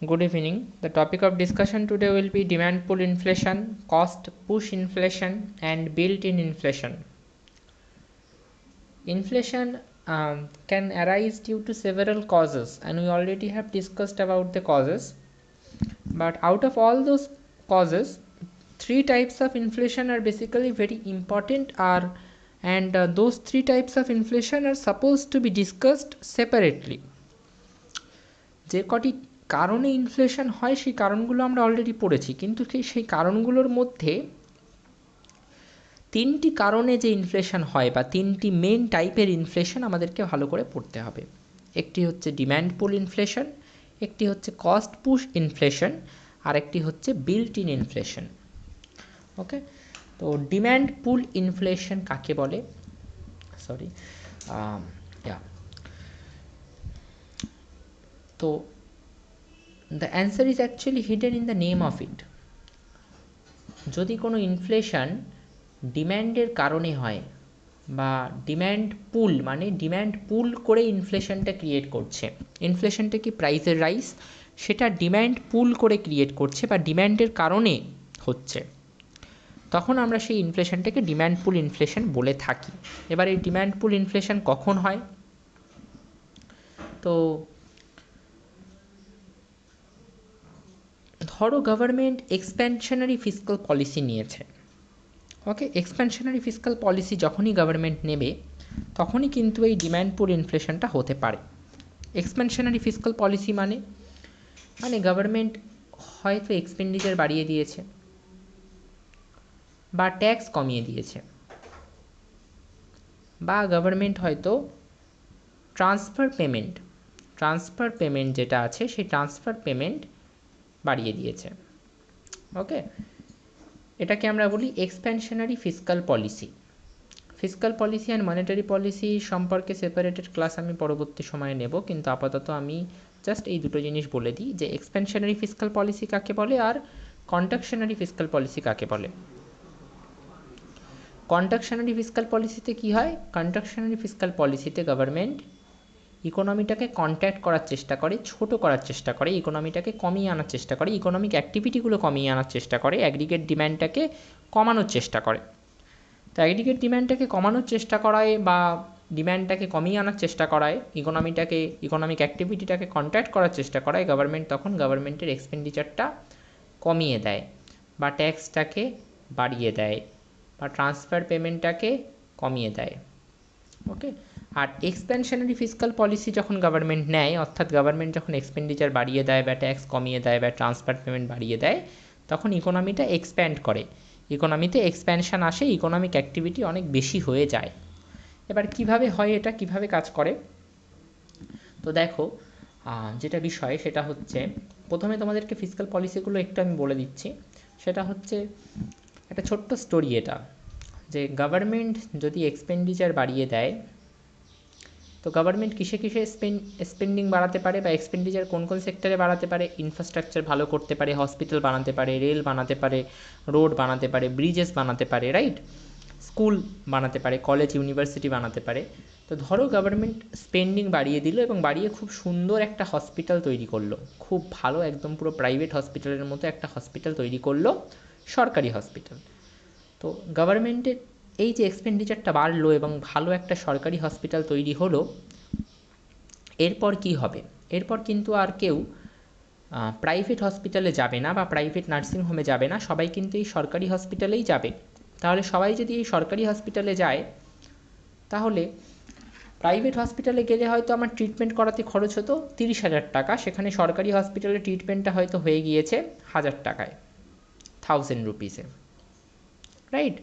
Good evening. The topic of discussion today will be demand pull inflation, cost push inflation, and built-in inflation. Inflation can arise due to several causes, and we already have discussed about the causes. But out of all those causes, three types of inflation are basically very important, and those three types of inflation are supposed to be discussed separately. যে কটি কারণে inflation হয় সেই কারণগুলো আমরা already পড়েছি, কিন্তু সেই কারণগুলোর মধ্যে তিনটি কারণে যে ইনফ্লেশন হয় বা তিনটি মেন টাইপের ইনফ্লেশন আমাদেরকে ভালো করে পড়তে হবে। একটি হচ্ছে ডিম্যান্ড পুল ইনফ্লেশন, একটি হচ্ছে কস্ট পুশ ইনফ্লেশন, আর একটি হচ্ছে বিল্ট ইন ইনফ্লেশন। ওকে, তো ডিম্যান্ড পুল ইনফ্লেশন কাকে বলে? সরি, তো the answer is actually hidden in the name of it. যদি কোনো ইনফ্লেশন ডিম্যান্ডের কারণে হয় বা ডিম্যান্ড পুল, মানে ডিম্যান্ড পুল করে ইনফ্লেশনটা ক্রিয়েট করছে, ইনফ্লেশনটা কি প্রাইসের রাইস, সেটা ডিম্যান্ড পুল করে ক্রিয়েট করছে বা ডিম্যান্ডের কারণে হচ্ছে, তখন আমরা সেই ইনফ্লেশনটাকে ডিম্যান্ড পুল ইনফ্লেশন বলে থাকি। এবার এই ডিম্যান্ড পুল ইনফ্লেশন কখন হয়? তো ধরো গভর্নমেন্ট এক্সপ্যানশনারি ফিসকাল পলিসি নিয়েছে। ওকে, এক্সপ্যানশনারি ফিসকাল পলিসি যখনই গভর্নমেন্ট নেবে তখনই কিন্তু এই ডিম্যান্ড পুল ইনফ্লেশনটা হতে পারে। এক্সপ্যানশনারি ফিসকাল পলিসি মানে গভর্নমেন্ট হয়তো এক্সপেন্ডিচার বাড়িয়ে দিয়েছে বা ট্যাক্স কমিয়ে দিয়েছে, বা গভর্নমেন্ট হয়তো ট্রান্সফার পেমেন্ট যেটা আছে সেই ট্রান্সফার পেমেন্ট বাড়িয়ে দিয়েছে। ওকে, এটাকে আমরা বলি expansionary fiscal policy. Fiscal policy and monetary policy সম্পর্কে সেপারেটেড ক্লাস আমি পরবর্তী সময়ে নেব, কিন্তু আপাতত আমি জাস্ট এই দুটো জিনিস বলে দিই যে এক্সপ্যানশনারি ফিসকাল পলিসি কাকে বলে আর কন্ট্রাকশনারি ফিসকাল পলিসি কাকে বলে। কন্ট্রাকশনারি ফিসকাল পলিসিতে কি হয়? কন্ট্রাকশনারি ফিসকাল পলিসিতে গভর্নমেন্ট ইকোনমিটাকে কন্ট্যাক্ট করার চেষ্টা করে, ছোট করার চেষ্টা করে, ইকোনমিটাকে কমিয়ে আনার চেষ্টা করে, ইকোনমিক অ্যাক্টিভিটিগুলো কমিয়ে আনার চেষ্টা করে, অ্যাগ্রিগেট ডিম্যান্ডটাকে কমানোর চেষ্টা করে। তো অ্যাগ্রিগেট ডিম্যান্ডটাকে কমানোর চেষ্টা করায় বা ডিম্যান্ডটাকে কমিয়ে আনার চেষ্টা করায়, ইকোনমিক অ্যাক্টিভিটিটাকে কন্ট্যাক্ট করার চেষ্টা করায় গভর্নমেন্ট, তখন গভর্নমেন্টের এক্সপেন্ডিচারটা কমিয়ে দেয় বা ট্যাক্সটাকে বাড়িয়ে দেয় বা ট্রান্সফার পেমেন্টটাকে কমিয়ে দেয়। ওকে, আর এক্সপ্যানশনারি ফিসকাল পলিসি যখন গভর্নমেন্ট নেয়, অর্থাৎ গভর্নমেন্ট যখন এক্সপেন্ডিচার বাড়িয়ে দেয় বা ট্যাক্স কমিয়ে দেয় বা ট্রান্সফার পেমেন্ট বাড়িয়ে দেয়, তখন ইকোনমিটা এক্সপ্যান্ড করে, ইকোনমিতে এক্সপ্যানশন আসে, ইকোনমিক অ্যাক্টিভিটি অনেক বেশি হয়ে যায়। এবার কিভাবে হয় এটা, কিভাবে কাজ করে? তো দেখো, যেটা বিষয় সেটা হচ্ছে, প্রথমে তোমাদেরকে ফিসকাল পলিসিগুলো একটু আমি বলে দিচ্ছি। সেটা হচ্ছে একটা ছোট্ট স্টোরি এটা, যে গভর্নমেন্ট যদি এক্সপেন্ডিচার বাড়িয়ে দেয়, তো গভর্নমেন্ট কিসে কিসে স্পেন্ডিং বাড়াতে পারে বা এক্সপেন্ডিচার কোন কোন সেক্টরে বাড়াতে পারে? ইনফ্রাস্ট্রাকচার ভালো করতে পারে, হসপিটাল বানাতে পারে, রেল বানাতে পারে, রোড বানাতে পারে, ব্রিজেস বানাতে পারে, রাইট, স্কুল বানাতে পারে, কলেজ ইউনিভার্সিটি বানাতে পারে। তো ধরো গভর্নমেন্ট স্পেন্ডিং বাড়িয়ে দিল এবং বাড়িয়ে খুব সুন্দর একটা হসপিটাল তৈরি করলো, খুব ভালো, একদম পুরো প্রাইভেট হসপিটালের মতো একটা হসপিটাল তৈরি করলো, সরকারি হসপিটাল। তো গভর্নমেন্টের এই যে এক্সপেন্ডিচারটা বাড়লো এবং ভালো একটা সরকারি হসপিটাল তৈরি হলো, এরপর কি হবে? এরপর কিন্তু আর কেউ প্রাইভেট হসপিটালে যাবে না বা প্রাইভেট নার্সিংহোমে যাবে না, সবাই কিন্তু এই সরকারি হসপিটালেই যাবে। তাহলে সবাই যদি এই সরকারি হসপিটালে যায়, তাহলে প্রাইভেট হসপিটালে গেলে হয়তো আমার ট্রিটমেন্ট করাতে খরচ হতো 30,000 টাকা, সেখানে সরকারি হসপিটালে ট্রিটমেন্টটা হয়তো হয়ে গিয়েছে 1,000 টাকায়, 1000 রুপিসে, রাইট।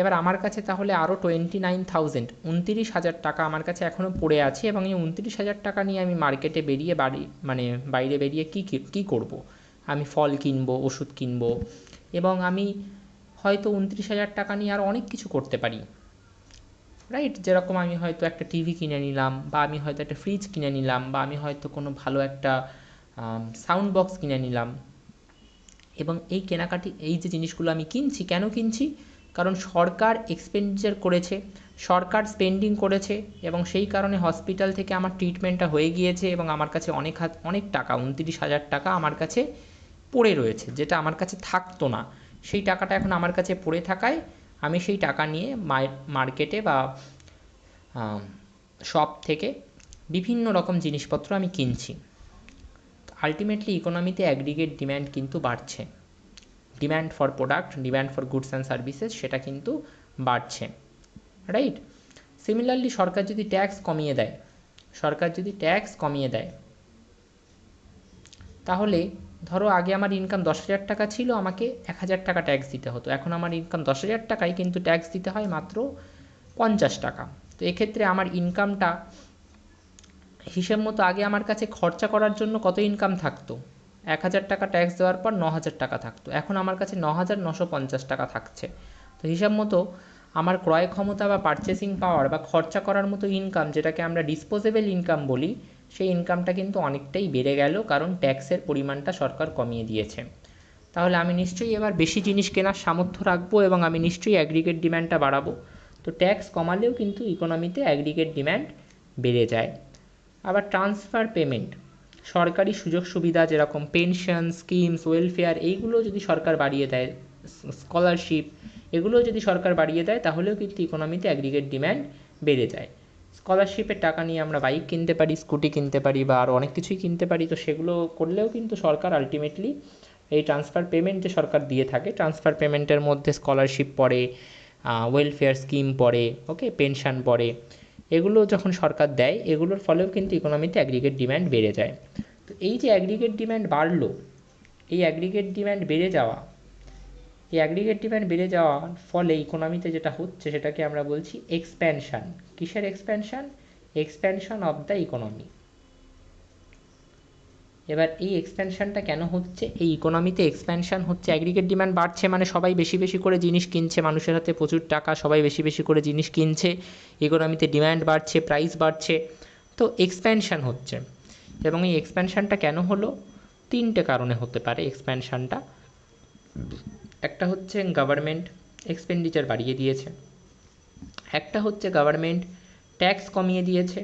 এবার আমার কাছে তাহলে আরও 29,000, 29,000 টাকা আমার কাছে এখনও পড়ে আছে, এবং এই 29,000 টাকা নিয়ে আমি মার্কেটে বেরিয়ে বাইরে বেরিয়ে কী করব? আমি ফল কিনবো, ওষুধ কিনবো, এবং আমি হয়তো 29,000 টাকা নিয়ে আর অনেক কিছু করতে পারি, রাইট। যেরকম আমি হয়তো একটা টিভি কিনে নিলাম, বা আমি হয়তো একটা ফ্রিজ কিনে নিলাম, বা আমি হয়তো কোনো ভালো একটা সাউন্ড বক্স কিনে নিলাম। এবং এই কেনাকাটি, এই যে জিনিসগুলো আমি কিনছি, কেন কিনছি? কারণ সরকার এক্সপেন্ডিচার করেছে, সরকার স্পেন্ডিং করেছে, এবং সেই কারণে হসপিটাল থেকে আমার ট্রিটমেন্টটা হয়ে গিয়েছে এবং আমার কাছে অনেক টাকা 29,000 টাকা আমার কাছে পড়ে রয়েছে, যেটা আমার কাছে থাকতো না। সেই টাকাটা এখন আমার কাছে পড়ে থাকায় আমি সেই টাকা নিয়ে মার্কেটে বা শপ থেকে বিভিন্ন রকম জিনিসপত্র আমি কিনছি। আলটিমেটলি ইকোনমিতে অ্যাগ্রিগেট ডিম্যান্ড কিন্তু বাড়ছে, demand for product, demand for goods and services সেটা কিন্তু বাড়ছে, রাইট। সিমিলারলি সরকার যদি ট্যাক্স কমিয়ে দেয়, তাহলে ধরো আগে আমার ইনকাম 10,000 টাকা ছিল, আমাকে 1,000 টাকা ট্যাক্স দিতে হতো, এখন আমার ইনকাম 10,000 টাকায় কিন্তু ট্যাক্স দিতে হয় মাত্র 50 টাকা। তো এক্ষেত্রে আমার ইনকামটা হিসেব মতো আগে আমার কাছে খরচা করার জন্য কত ইনকাম থাকতো, 1,000 টাকা ট্যাক্স দেওয়ার পর 9,000 টাকা থাকতো, এখন আমার কাছে 9,950 টাকা থাকছে। তো হিসাব মতো আমার ক্রয় ক্ষমতা বা পারচেসিং পাওয়ার বা খরচা করার মতো ইনকাম, যেটাকে আমরা ডিসপোজেবল ইনকাম বলি, সেই ইনকামটা কিন্তু অনেকটাই বেড়ে গেল, কারণ ট্যাক্সের পরিমাণটা সরকার কমিয়ে দিয়েছে। তাহলে আমি নিশ্চয়ই এবার বেশি জিনিস কেনার সামর্থ্য রাখবো এবং আমি নিশ্চয়ই অ্যাগ্রিগেট ডিম্যান্ডটা বাড়াবো। তো ট্যাক্স কমালেও কিন্তু ইকোনমিতে অ্যাগ্রিগেট ডিম্যান্ড বেড়ে যায়। আবার ট্রান্সফার পেমেন্ট, সরকারি সুযোগ সুবিধা যেরকম পেনশন স্কিমস, ওয়েলফেয়ার, এইগুলো যদি সরকার বাড়িয়ে দেয়, স্কলারশিপ, এগুলো যদি সরকার বাড়িয়ে দেয়, তাহলেও কিন্তু ইকোনমিতে অ্যাগ্রিগেট ডিম্যান্ড বেড়ে যায়। স্কলারশিপের টাকা নিয়ে আমরা বাইক কিনতে পারি, স্কুটি কিনতে পারি, বা আরও অনেক কিছুই কিনতে পারি। তো সেগুলো করলেও কিন্তু সরকার আলটিমেটলি এই ট্রান্সফার পেমেন্ট যে সরকার দিয়ে থাকে, ট্রান্সফার পেমেন্টের মধ্যে স্কলারশিপ পড়ে, ওয়েলফেয়ার স্কিম পড়ে, ওকে, পেনশন পড়ে, এগুলো যখন সরকার দেয়, এগুলোর ফলেও কিন্তু ইকোনমিতে অ্যাগ্রিগেট ডিম্যান্ড বেড়ে যায়। তো এই যে অ্যাগ্রিগেট ডিম্যান্ড বাড়লো, এই অ্যাগ্রিগেট ডিম্যান্ড বেড়ে যাওয়ার ফলে ইকোনমিতে যেটা হচ্ছে সেটাকে আমরা বলছি এক্সপ্যানশন। কিসের expansion? Expansion of the economy. এবার এই এক্সপ্যানশনটা কেন হচ্ছে? এই ইকোনমিতে এক্সপ্যানশন হচ্ছে, অ্যাগ্রিগেট ডিম্যান্ড বাড়ছে মানে সবাই বেশি বেশি করে জিনিস কিনছে, মানুষের হাতে প্রচুর টাকা, সবাই বেশি বেশি করে জিনিস কিনছে, ইকোনমিতে ডিম্যান্ড বাড়ছে, প্রাইস বাড়ছে, তো এক্সপ্যানশন হচ্ছে। এবং এই এক্সপ্যানশনটা কেন হলো? 3টে কারণে হতে পারে এক্সপ্যানশনটা। একটা হচ্ছে গভর্নমেন্ট এক্সপেন্ডিচার বাড়িয়ে দিয়েছে, একটা হচ্ছে গভর্নমেন্ট ট্যাক্স কমিয়ে দিয়েছে,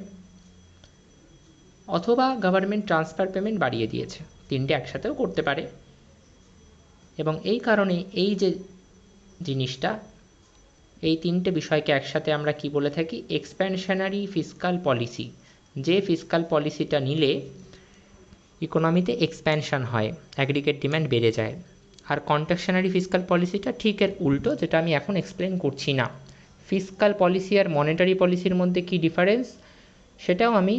অথবা গভর্নমেন্ট ট্রান্সফার পেমেন্ট বাড়িয়ে দিয়েছে। 3টে একসাথেও করতে পারে। এবং এই কারণে এই যে জিনিসটা, এই 3টে বিষয়কে একসাথে আমরা কি বলে থাকি? Expansionary fiscal policy. যে ফিসকাল পলিসিটা নিলে ইকোনমিতে এক্সপ্যানশন হয়, অ্যাগ্রিগেট ডিম্যান্ড বেড়ে যায়। আর কন্ট্রাকশনারি ফিসকাল পলিসিটা ঠিক এর উল্টো, যেটা আমি এখন এক্সপ্লেন করছি না। ফিসকাল পলিসি আর মনিটারি পলিসির মধ্যে কি ডিফারেন্স, সেটাও আমি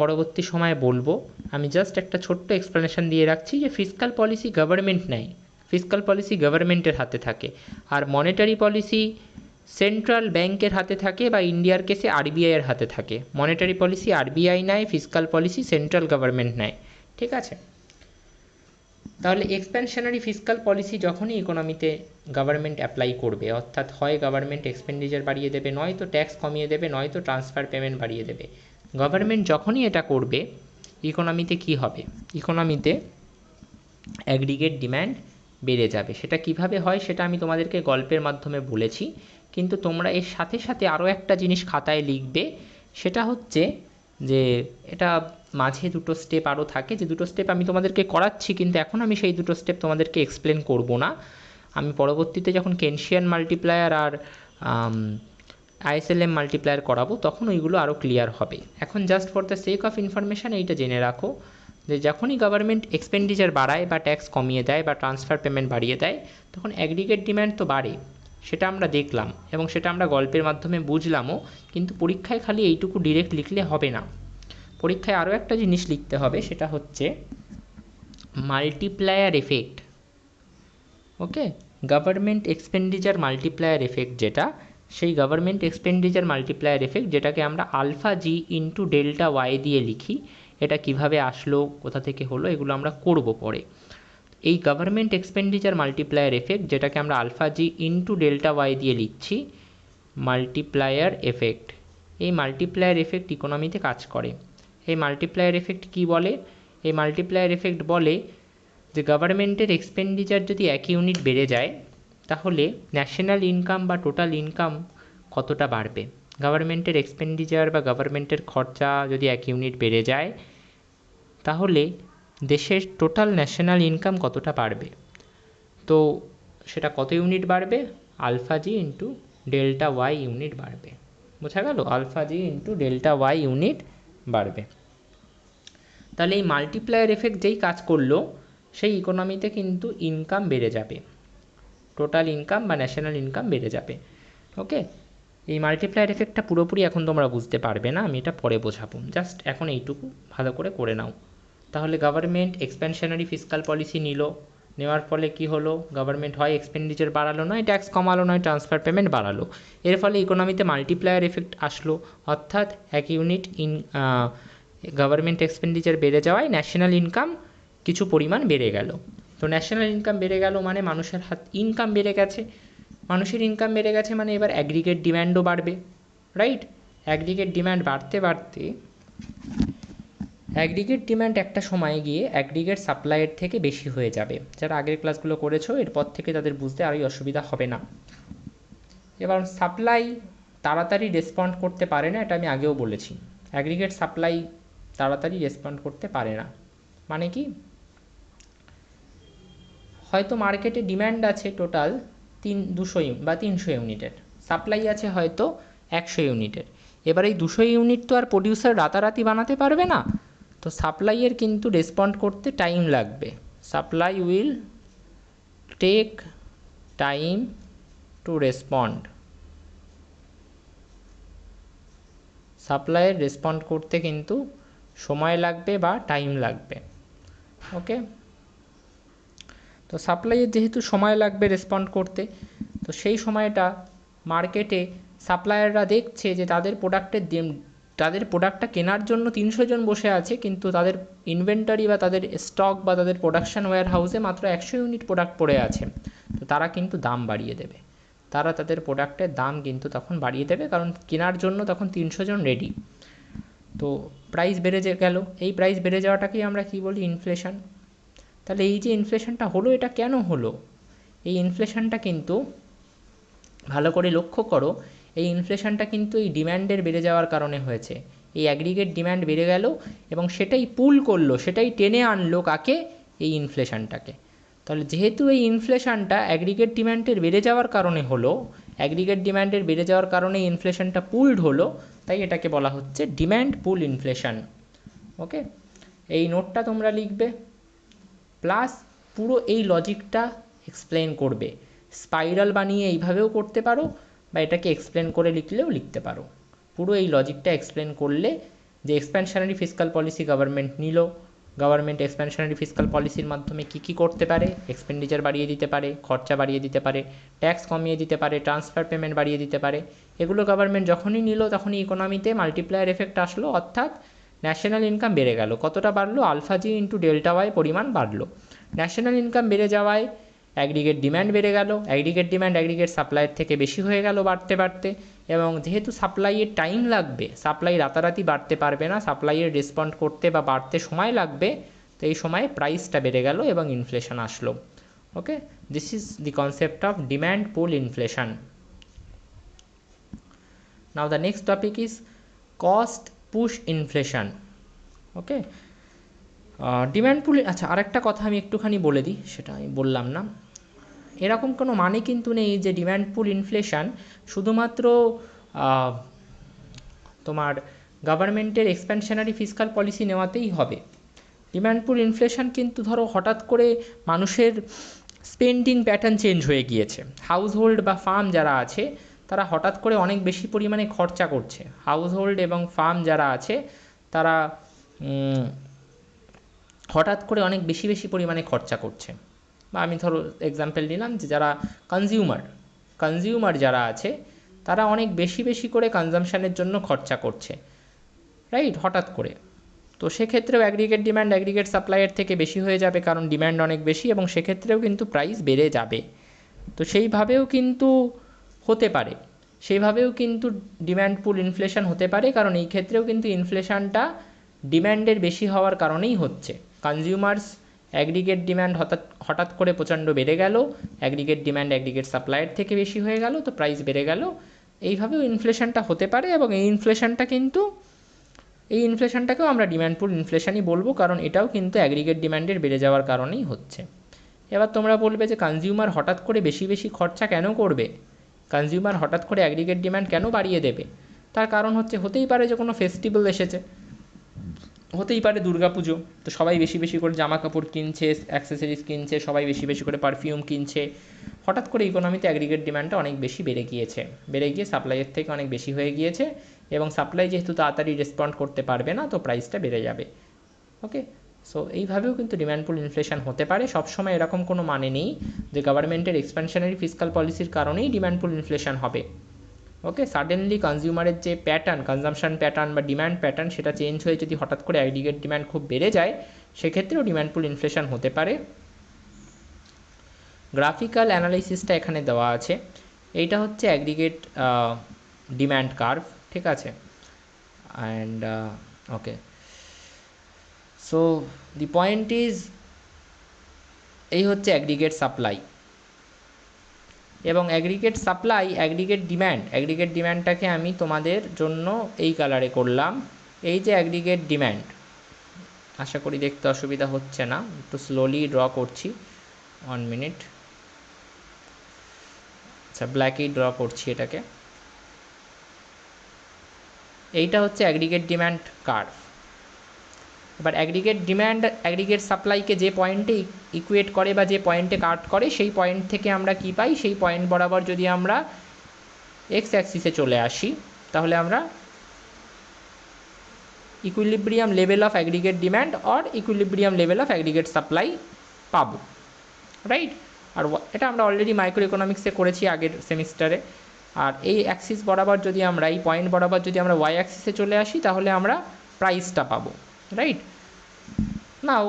পরবর্তী সময়ে বলবো। আমি জাস্ট একটা ছোট্ট এক্সপ্লেনেশন দিয়ে রাখছি যে ফিসকাল পলিসি গভর্নমেন্ট নেয়, ফিসকাল পলিসি গভর্নমেন্টের হাতে থাকে, আর মনিটারি পলিসি সেন্ট্রাল ব্যাংকের হাতে থাকে, বা ইন্ডিয়ার কেসে আরবিআইয়ের হাতে থাকে। মনিটারি পলিসি আরবিআই নেয়, ফিসকাল পলিসি সেন্ট্রাল গভর্নমেন্ট নেয়, ঠিক আছে? তাহলে এক্সপ্যানশনারি ফিসকাল পলিসি যখনই ইকোনমিতে গভর্নমেন্ট অ্যাপ্লাই করবে, অর্থাৎ হয় গভর্নমেন্ট এক্সপেন্ডিচার বাড়িয়ে দেবে, নয়তো ট্যাক্স কমিয়ে দেবে, নয়তো ট্রান্সফার পেমেন্ট বাড়িয়ে দেবে, গভর্নমেন্ট যখনই এটা করবে, ইকোনমিতে কি হবে? ইকোনমিতে অ্যাগ্রিগেট ডিম্যান্ড বেড়ে যাবে। সেটা কিভাবে হয় সেটা আমি তোমাদেরকে গল্পের মাধ্যমে বলেছি, কিন্তু তোমরা এর সাথে সাথে আরও একটা জিনিস খাতায় লিখবে, সেটা হচ্ছে যে এটা মাঝে 2টো স্টেপ আরও থাকে, যে 2টো স্টেপ আমি তোমাদেরকে করাচ্ছি, কিন্তু এখন আমি সেই 2টো স্টেপ তোমাদেরকে এক্সপ্লেন করব না। আমি পরবর্তীতে যখন কেনশিয়ান মাল্টিপ্লায়ার আর আইএসএলএম মাল্টিপ্লায়ার করাবো, তখন ওইগুলো আরও ক্লিয়ার হবে। এখন just for the sake of information এইটা জেনে রাখো যে যখনই গভর্নমেন্ট এক্সপেন্ডিচার বাড়ায় বা ট্যাক্স কমিয়ে দেয় বা ট্রান্সফার পেমেন্ট বাড়িয়ে দেয়, তখন অ্যাগ্রিগেট ডিম্যান্ড তো বাড়ে, সেটা আমরা দেখলাম এবং সেটা আমরা গল্পের মাধ্যমে বুঝলামও। কিন্তু পরীক্ষায় খালি এইটুকু ডিরেক্ট লিখলে হবে না, পরীক্ষায় আরও একটা জিনিস লিখতে হবে, সেটা হচ্ছে মাল্টিপ্লায়ার এফেক্ট। ওকে, গভর্নমেন্ট এক্সপেন্ডিচার মাল্টিপ্লায়ার এফেক্ট যেটা, সেই গভর্নমেন্ট এক্সপেন্ডিচার মাল্টিপ্লায়ার এফেক্ট যেটাকে আমরা আলফা জি ইন্টু ডেল্টা ওয়াই দিয়ে লিখি, এটা কিভাবে আসলো, কোথা থেকে হলো, এগুলো আমরা করব পরে। এই গভর্নমেন্ট এক্সপেন্ডিচার মাল্টিপ্লায়ার এফেক্ট যেটাকে আমরা আলফা জি ইন্টু ডেল্টা ওয়াই দিয়ে লিখছি, মাল্টিপ্লায়ার এফেক্ট, এই মাল্টিপ্লায়ার এফেক্ট ইকোনমিতে কাজ করে। এই মাল্টিপ্লায়ার এফেক্ট কি বলে? এই মাল্টিপ্লায়ার এফেক্ট বলে যে গভর্নমেন্টের এক্সপেন্ডিচার যদি 1 ইউনিট বেড়ে যায়, তাহলে ন্যাশনাল ইনকাম বা টোটাল ইনকাম কতটা বাড়বে? গভর্নমেন্টের এক্সপেন্ডিচার বা গভর্নমেন্টের খরচা যদি 1 ইউনিট বেড়ে যায়, তাহলে দেশের টোটাল ন্যাশনাল ইনকাম কতটা বাড়বে? তো সেটা কত ইউনিট বাড়বে? আলফা জি ইন্টু ডেল্টা ওয়াই ইউনিট বাড়বে। বোঝা গেল? আলফা জি ইন্টু ডেল্টা ওয়াই ইউনিট বাড়বে। তাহলে এই মাল্টিপ্লায়ার এফেক্ট যেই কাজ করলো, সেই ইকোনমিতে কিন্তু ইনকাম বেড়ে যাবে, টোটাল ইনকাম বা ন্যাশনাল ইনকাম বেড়ে যাবে। ওকে, এই মাল্টিপ্লায়ার এফেক্টটা পুরোপুরি এখন তোমরা বুঝতে পারবে না, আমি এটা পরে বোঝাবো, জাস্ট এখন এইটুকু ভালো করে নাও। তাহলে গভর্নমেন্ট এক্সপ্যানশনারি ফিসকাল পলিসি নিল, নেওয়ার ফলে কি হলো? গভর্নমেন্ট হয় এক্সপেন্ডিচার বাড়ালো, নয় ট্যাক্স কমালো, নয় ট্রান্সফার পেমেন্ট বাড়ালো। এর ফলে ইকোনমিতে মাল্টিপ্লায়ার এফেক্ট আসলো, অর্থাৎ 1 ইউনিট গভর্নমেন্ট এক্সপেন্ডিচার বেড়ে যাওয়ায় ন্যাশনাল ইনকাম কিছু পরিমাণ বেড়ে গেল। তো ন্যাশনাল ইনকাম বেড়ে গেল মানে মানুষের হাত ইনকাম বেড়ে গেছে, মানুষের ইনকাম বেড়ে গেছে মানে এবার অ্যাগ্রিগেট ডিম্যান্ডও বাড়বে, রাইট? অ্যাগ্রিগেট ডিম্যান্ড বাড়তে বাড়তে অ্যাগ্রিগেট ডিম্যান্ড একটা সময়ে গিয়ে অ্যাগ্রিগেট সাপ্লাইয়ের থেকে বেশি হয়ে যাবে। যারা আগের ক্লাসগুলো করেছো এরপর থেকে তাদের বুঝতে আরই অসুবিধা হবে না। এবার সাপ্লাই তাড়াতাড়ি রেসপন্ড করতে পারে না, এটা আমি আগেও বলেছি। অ্যাগ্রিগেট সাপ্লাই তাড়াতাড়ি রেসপন্ড করতে পারে না মানে কি? হয়তো মার্কেটে ডিম্যান্ড আছে টোটাল 200 বা 300 ইউনিটের, সাপ্লাই আছে হয়তো 100 ইউনিটের। এবার এই 200 ইউনিট তো আর প্রডিউসার রাতারাতি বানাতে পারবে না, তো সাপ্লাইয়ের কিন্তু রেসপন্ড করতে টাইম লাগবে। Supply will take time to respond, সাপ্লাইয়ের রেসপন্ড করতে কিন্তু সময় লাগবে বা টাইম লাগবে। ওকে, তো সাপ্লাইয়ের যেহেতু সময় লাগবে রেসপন্ড করতে, তো সেই সময়টা মার্কেটে সাপ্লায়াররা দেখছে যে তাদের প্রোডাক্টটা কেনার জন্য 300 জন বসে আছে, কিন্তু তাদের ইনভেন্টরি বা তাদের স্টক বা তাদের প্রোডাকশন ওয়্যার হাউসে মাত্র 100 ইউনিট প্রোডাক্ট পড়ে আছে। তো তারা কিন্তু দাম বাড়িয়ে দেবে, তারা তাদের প্রোডাক্টের দাম কিন্তু তখন বাড়িয়ে দেবে, কারণ কেনার জন্য তখন 300 জন রেডি। তো প্রাইস বেড়ে গেল, এই প্রাইস বেড়ে যাওয়াটাকেই আমরা কি বলি? ইনফ্লেশন। তাহলে এই যে ইনফ্লেশনটা হলো, এটা কেন হলো? এই ইনফ্লেশনটা কিন্তু ভালো করে লক্ষ্য করো, এই ইনফ্লেশনটা কিন্তু এই ডিম্যান্ডের বেড়ে যাওয়ার কারণে হয়েছে। এই অ্যাগ্রিগেট ডিম্যান্ড বেড়ে গেল এবং সেটাই পুল করলো, সেটাই টেনে আনলো কাকে? এই ইনফ্লেশনটাকে। তাহলে যেহেতু এই ইনফ্লেশনটা অ্যাগ্রিগেট ডিম্যান্ডের বেড়ে যাওয়ার কারণে হলো, অ্যাগ্রিগেট ডিম্যান্ডের বেড়ে যাওয়ার কারণে ইনফ্লেশনটা পুলড হলো, তাই এটাকে বলা হচ্ছে ডিম্যান্ড পুল ইনফ্লেশন। ওকে, এই নোটটা তোমরা লিখবে, প্লাস পুরো এই লজিকটা এক্সপ্লেন করবে। স্পাইরাল বানিয়ে এইভাবেও করতে পারো, বা এটাকে এক্সপ্লেন করে লিখলেও লিখতে পারো। পুরো এই লজিকটা এক্সপ্লেন করলে যে এক্সপ্যানশনারি ফিসকাল পলিসি গভর্নমেন্ট নিল, গভর্নমেন্ট এক্সপ্যানশনারি ফিসকাল পলিসির মাধ্যমে কী কী করতে পারে? এক্সপেন্ডিচার বাড়িয়ে দিতে পারে, খরচা বাড়িয়ে দিতে পারে, ট্যাক্স কমিয়ে দিতে পারে, ট্রান্সফার পেমেন্ট বাড়িয়ে দিতে পারে। এগুলো গভর্নমেন্ট যখনই নিল তখনই ইকোনমিতে মাল্টিপ্লায়ার এফেক্ট আসলো, অর্থাৎ ন্যাশনাল ইনকাম বেড়ে গেল। কতটা বাড়লো? আলফা জি ইন্টু ডেল্টা ওয়াই পরিমাণ বাড়লো। ন্যাশনাল ইনকাম বেড়ে যাওয়ায় অ্যাগ্রিগেট ডিম্যান্ড বেড়ে গেল, অ্যাগ্রিগেট ডিম্যান্ড অ্যাগ্রিগেট সাপ্লাইয়ের থেকে বেশি হয়ে গেল বাড়তে বাড়তে, এবং যেহেতু সাপ্লাইয়ের টাইম লাগবে, সাপ্লাই রাতারাতি বাড়তে পারবে না, সাপ্লাইয়ের রেসপন্ড করতে বা বাড়তে সময় লাগবে, তো এই সময় প্রাইসটা বেড়ে গেল এবং ইনফ্লেশন আসলো। Okay, this is the concept of demand pull inflation. Now the next topic is cost push inflation. Okay, demand pull, আচ্ছা আরেকটা কথা আমি একটুখানি বলে দিই, সেটা আমি বললাম না। এরকম কোনো মানে কিন্তু নেই যে ডিম্যান্ড পুল ইনফ্লেশন শুধুমাত্র তোমার গভর্নমেন্টের এক্সপ্যানশনারি ফিসকাল পলিসি নেওয়াতেই হবে। ডিম্যান্ড পুল ইনফ্লেশন কিন্তু ধরো হঠাৎ করে মানুষের স্পেন্ডিং প্যাটার্ন চেঞ্জ হয়ে গিয়েছে, হাউসহোল্ড বা ফার্ম যারা আছে তারা হঠাৎ করে অনেক বেশি পরিমাণে খরচা করছে। হাউসহোল্ড এবং ফার্ম যারা আছে তারা হঠাৎ করে অনেক বেশি পরিমাণে খরচা করছে। বা আমি ধরো এক্সাম্পল নিলাম যে যারা কনজিউমার যারা আছে তারা অনেক বেশি করে কনজামশানের জন্য খরচা করছে, রাইট, হঠাৎ করে। তো সেক্ষেত্রেও অ্যাগ্রিগেট ডিম্যান্ড অ্যাগ্রিগেট সাপ্লাইয়ের থেকে বেশি হয়ে যাবে, কারণ ডিম্যান্ড অনেক বেশি, এবং সেক্ষেত্রেও কিন্তু প্রাইস বেড়ে যাবে। তো সেইভাবেও কিন্তু হতে পারে, সেইভাবেও কিন্তু ডিম্যান্ড পুল ইনফ্লেশন হতে পারে, কারণ এই ক্ষেত্রেও কিন্তু ইনফ্লেশনটা ডিম্যান্ডের বেশি হওয়ার কারণেই হচ্ছে। কনজিউমার্স অ্যাগ্রিগেট ডিম্যান্ড হঠাৎ করে প্রচণ্ড বেড়ে গেল, অ্যাগ্রিগেট ডিম্যান্ড অ্যাগ্রিগেট সাপ্লাইয়ের থেকে বেশি হয়ে গেল, তো প্রাইস বেড়ে গেল। এইভাবেও ইনফ্লেশনটা হতে পারে, এবং এই ইনফ্লেশনটাকেও আমরা ডিম্যান্ড পুল ইনফ্লেশনই বলবো, কারণ এটাও কিন্তু অ্যাগ্রিগেট ডিম্যান্ডের বেড়ে যাওয়ার কারণেই হচ্ছে। এবার তোমরা বলবে যে কনজিউমার হঠাৎ করে বেশি বেশি খরচা কেন করবে, কনজিউমার হঠাৎ করে অ্যাগ্রিগেট ডিম্যান্ড কেন বাড়িয়ে দেবে? তার কারণ হচ্ছে, হতেই পারে যে কোনো ফেস্টিভ্যাল এসেছে, হতেই পারে দুর্গাপুজো, তো সবাই বেশি বেশি করে জামা কাপড় কিনছে, অ্যাক্সেসরিজ কিনছে, সবাই বেশি বেশি করে পারফিউম কিনছে, হঠাৎ করে ইকোনমিতে অ্যাগ্রিগেট ডিম্যান্ডটা অনেক বেশি বেড়ে গিয়ে সাপ্লাইয়ের থেকে অনেক বেশি হয়ে গিয়েছে, এবং সাপ্লাই যেহেতু তাড়াতাড়ি রেসপন্ড করতে পারবে না, তো প্রাইসটা বেড়ে যাবে। ওকে, সো এইভাবেও কিন্তু ডিম্যান্ড পুল ইনফ্লেশন হতে পারে। সবসময় এরকম কোনো মানে নেই যে গভর্নমেন্টের এক্সপ্যানশনারি ফিসকাল পলিসির কারণেই ডিম্যান্ড পুল ইনফ্লেশন হবে। ওকে, সাডেনলি কনজিউমারের যে প্যাটার্ন, কনজামশন প্যাটার্ন বা ডিম্যান্ড প্যাটার্ন, সেটা চেঞ্জ হয়ে যদি হঠাৎ করে অ্যাগ্রিগেট ডিম্যান্ড খুব বেড়ে যায়, সেক্ষেত্রেও ডিম্যান্ড পুল ইনফ্লেশন হতে পারে। গ্রাফিক্যাল অ্যানালাইসিসটা এখানে দেওয়া আছে। এইটা হচ্ছে অ্যাগ্রিগেট ডিম্যান্ড কার্ভ, ঠিক আছে। And okay, so the point is, এই হচ্ছে অ্যাগ্রিগেট সাপ্লাই এবং অ্যাগ্রিগেট সাপ্লাই, অ্যাগ্রিগেট ডিম্যান্ডটাকে আমি তোমাদের জন্য এই কালারে করলাম। এই যে অ্যাগ্রিগেট ডিম্যান্ড, আশা করি দেখতে অসুবিধা হচ্ছে না, একটু স্লোলি ড্র করছি, 1 মিনিট। আচ্ছা, ব্ল্যাকেই ড্র করছি এটাকে। এইটা হচ্ছে অ্যাগ্রিগেট ডিম্যান্ড কার্ভ। এবার অ্যাগ্রিগেট ডিম্যান্ড অ্যাগ্রিগেট সাপ্লাইকে যে পয়েন্টে ইকুয়েট করে বা যে পয়েন্টে কাট করে, সেই পয়েন্ট থেকে আমরা কি পাই, সেই পয়েন্ট বরাবর যদি আমরা এক্স অ্যাক্সিসে চলে আসি, তাহলে আমরা equilibrium level of aggregate demand or equilibrium level of aggregate supply পাবো, রাইট। আর এটা আমরা অলরেডি মাইক্রো ইকোনমিক্সে করেছি আগের সেমিস্টারে। আর এই অ্যাক্সিস বরাবর যদি আমরা, এই পয়েন্ট বরাবর যদি আমরা ওয়াই অ্যাক্সিসে চলে আসি, তাহলে আমরা প্রাইসটা পাবো, রাইট। নাও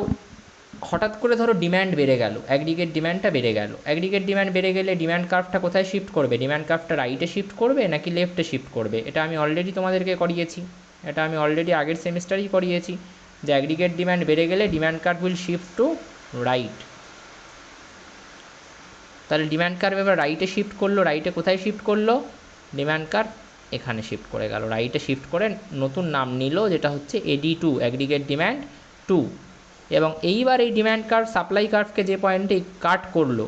হঠাৎ করে ধরো ডিম্যান্ড বেড়ে গেল, অ্যাগ্রিগেট ডিম্যান্ডটা বেড়ে গেল। অ্যাগ্রিগেট ডিম্যান্ড বেড়ে গেলে ডিম্যান্ড কার্ভটা কোথায় শিফট করবে? ডিম্যান্ড কার্ভটা রাইটে শিফট করবে নাকি লেফটে শিফট করবে? এটা আমি অলরেডি তোমাদেরকে করিয়েছি, এটা আমি অলরেডি আগের সেমিস্টারেই করিয়েছি যে অ্যাগ্রিগেট ডিম্যান্ড বেড়ে গেলে demand curve will shift to right. তাহলে ডিম্যান্ড কার্ভ এবার রাইটে শিফট করলো, রাইটে কোথায় শিফট করলো? ডিম্যান্ড কার্ভ এখানে শিফট করে গেল, রাইটে শিফট করে নতুন নাম নিল, যেটা হচ্ছে AD2, অ্যাগ্রিগেট ডিম্যান্ড 2। এবং এইবার এই ডিম্যান্ড কার্ভ সাপ্লাই কার্ভকে যে পয়েন্টে কাট করলো,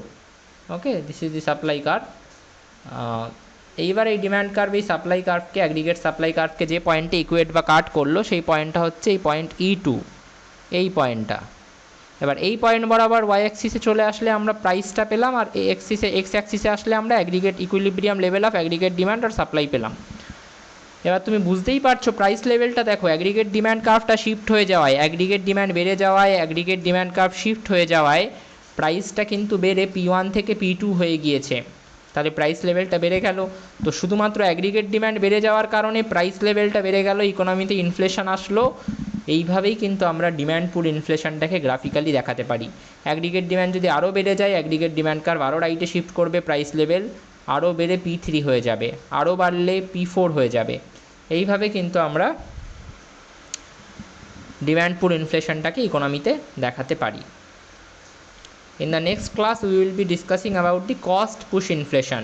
okay, this is the supply curve. এইবার এই ডিম্যান্ড কার্ভ এই সাপ্লাই কার্ভকে, অ্যাগ্রিগেট সাপ্লাই কার্ভকে যে পয়েন্টে ইকুয়েট বা কাট করলো, সেই পয়েন্টটা হচ্ছে এই পয়েন্ট E2, এই পয়েন্টটা। এবার এই পয়েন্ট বরাবর ওয়াই অ্যাক্সিসে চলে আসলে আমরা প্রাইসটা পেলাম, আর এই অ্যাক্সিসে, এক্স অ্যাক্সিসে আসলে আমরা aggregate equilibrium level of aggregate demand আর সাপ্লাই পেলাম। এবার তুমি বুঝতেই পারছো প্রাইস লেভেলটা দেখো, অ্যাগ্রিগেট ডিম্যান্ড কার্ভটা শিফট হয়ে যাওয়ায়, অ্যাগ্রিগেট ডিম্যান্ড বেড়ে যাওয়ায়, অ্যাগ্রিগেট ডিম্যান্ড কার্ভ শিফট হয়ে যাওয়ায় প্রাইসটা কিন্তু বেড়ে P1 থেকে P2 হয়ে গিয়েছে। তাহলে প্রাইস লেভেলটা বেড়ে গেল। তো শুধুমাত্র অ্যাগ্রিগেট ডিম্যান্ড বেড়ে যাওয়ার কারণে প্রাইস লেভেলটা বেড়ে গেল, ইকোনমিতে ইনফ্লেশন আসলো। এইভাবেই কিন্তু আমরা ডিম্যান্ড পুল ইনফ্লেশনটাকে গ্রাফিক্যালি দেখাতে পারি। অ্যাগ্রিগেট ডিম্যান্ড যদি আরও বেড়ে যায়, অ্যাগ্রিগেট ডিম্যান্ড কার্ভ আরও রাইটে শিফট করবে, প্রাইস লেভেল আরও বেড়ে P3 হয়ে যাবে, আরও বাড়লে P4 হয়ে যাবে। এইভাবে কিন্তু আমরা ডিম্যান্ড পুল ইনফ্লেশনটাকে ইকোনমিতে দেখাতে পারি। In the next class we will be discussing about the cost push inflation.